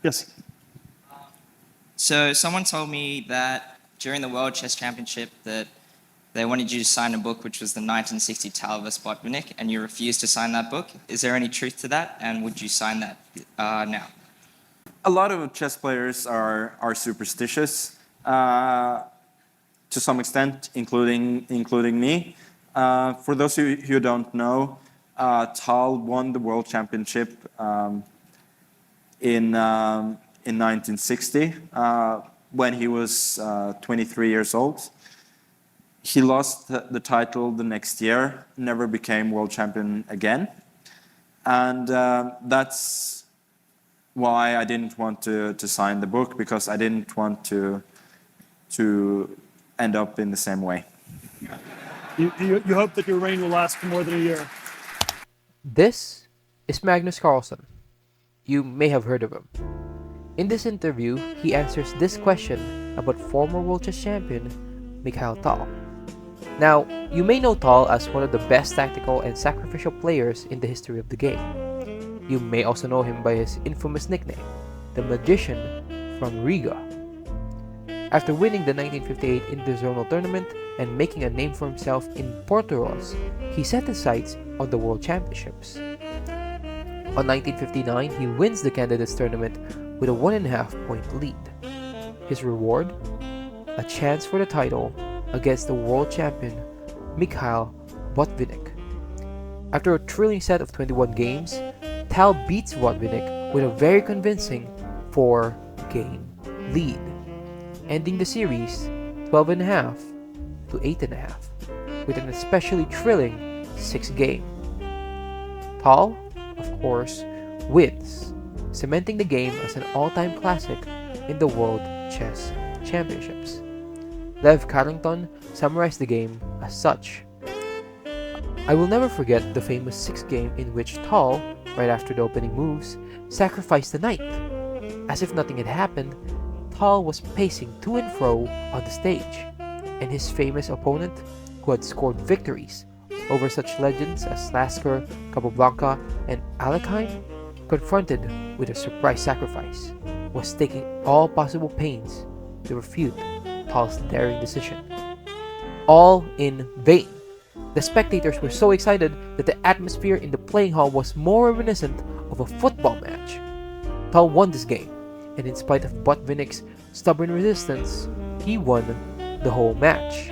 Yes. So someone told me that during the World Chess Championship that they wanted you to sign a book which was the 1960 Tal vs. Botvinnik, and you refused to sign that book. Is there any truth to that, and would you sign that now? A lot of chess players are superstitious to some extent, including me. For those who don't know, Tal won the world championship in 1960 when he was 23 years old. He lost the title the next year, never became world champion again, and that's why I didn't want to sign the book, because I didn't want to end up in the same way. You hope that your reign will last for more than a year. This is Magnus Carlsen. You may have heard of him. In this interview, he answers this question about former world chess champion Mikhail Tal. Now, you may know Tal as one of the best tactical and sacrificial players in the history of the game. You may also know him by his infamous nickname, the Magician from Riga. After winning the 1958 interzonal tournament and making a name for himself in Porturos, he set his sights on the World Championships. On 1959, he wins the Candidates Tournament with a 1.5 point lead. His reward? A chance for the title against the world champion Mikhail Botvinnik. After a thrilling set of 21 games, Tal beats Botvinnik with a very convincing 4-game lead, ending the series 12.5 to 8.5 with an especially thrilling 6-game. Tal, of course, wins, cementing the game as an all-time classic in the World Chess Championships. Lev Carrington summarized the game as such. I will never forget the famous 6-game in which Tal, right after the opening moves, sacrificed the knight. As if nothing had happened, Tal was pacing to and fro on the stage, and his famous opponent, who had scored victories over such legends as Lasker, Capablanca, and Alekhine, confronted with a surprise sacrifice, was taking all possible pains to refute Tal's daring decision. All in vain. The spectators were so excited that the atmosphere in the playing hall was more reminiscent of a football match. Tal won this game, and in spite of Botvinnik's stubborn resistance, he won the whole match.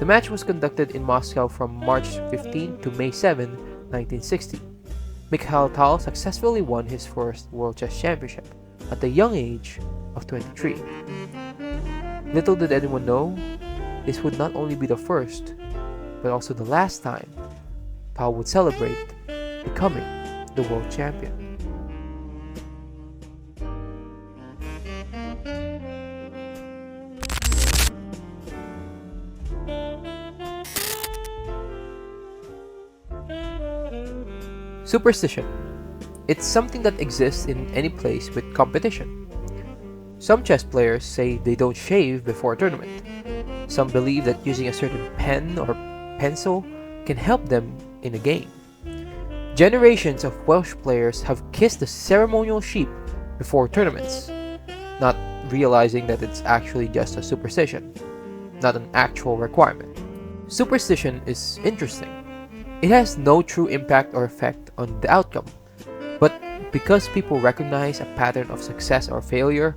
The match was conducted in Moscow from March 15 to May 7, 1960. Mikhail Tal successfully won his first World Chess Championship at the young age of 23. Little did anyone know, this would not only be the first, but also the last time Tal would celebrate becoming the world champion. Superstition. It's something that exists in any place with competition. Some chess players say they don't shave before a tournament. Some believe that using a certain pen or pencil can help them in a game. Generations of Welsh players have kissed the ceremonial sheep before tournaments, not realizing that it's actually just a superstition, not an actual requirement. Superstition is interesting. It has no true impact or effect on the outcome, but because people recognize a pattern of success or failure,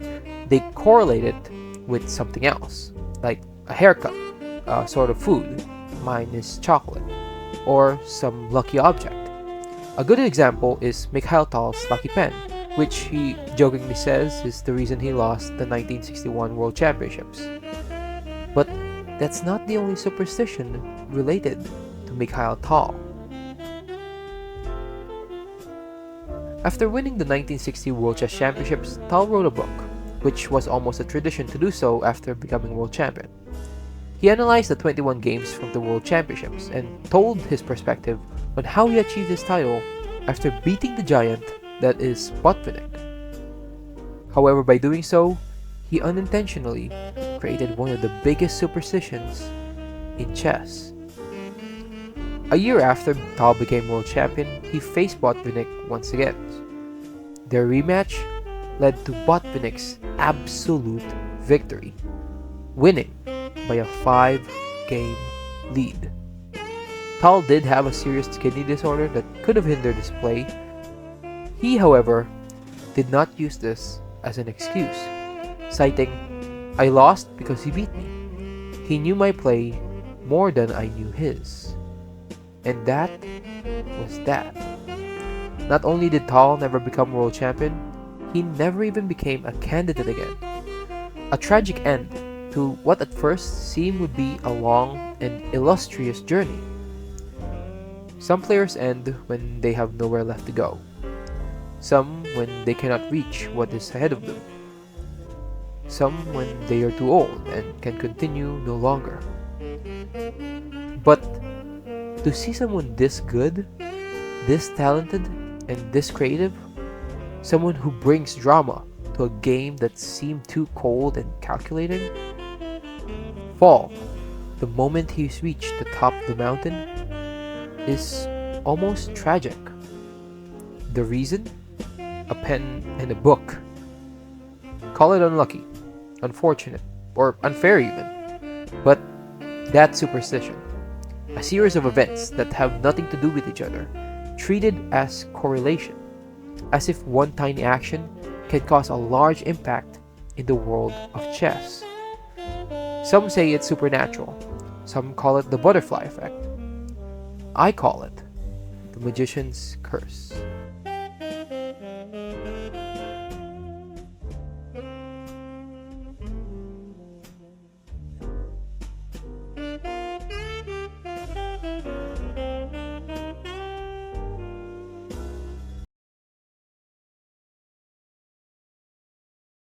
they correlate it with something else, like a haircut, a sort of food, mine is chocolate, or some lucky object. A good example is Mikhail Tal's lucky pen, which he jokingly says is the reason he lost the 1961 World Championships. But that's not the only superstition related to Mikhail Tal. After winning the 1960 World Chess Championships, Tal wrote a book, which was almost a tradition to do so after becoming world champion. He analyzed the 21 games from the World Championships and told his perspective on how he achieved his title after beating the giant that is Botvinnik. However, by doing so, he unintentionally created one of the biggest superstitions in chess. A year after Tal became world champion, he faced Botvinnik once again. Their rematch led to Botvinnik's absolute victory, winning by a 5-game lead. Tal did have a serious kidney disorder that could have hindered his play. He, however, did not use this as an excuse, citing, "I lost because he beat me. He knew my play more than I knew his." And that was that. Not only did Tal never become world champion, he never even became a candidate again. A tragic end to what at first seemed would be a long and illustrious journey. Some players end when they have nowhere left to go. Some when they cannot reach what is ahead of them. Some when they are too old and can continue no longer. But to see someone this good, this talented, and this creative, someone who brings drama to a game that seemed too cold and calculating, fall the moment he's reached the top of the mountain is almost tragic. The reason? A pen and a book. Call it unlucky, unfortunate, or unfair even. But that's superstition. A series of events that have nothing to do with each other, treated as correlation, as if one tiny action can cause a large impact in the world of chess. Some say it's supernatural, some call it the butterfly effect. I call it the magician's curse.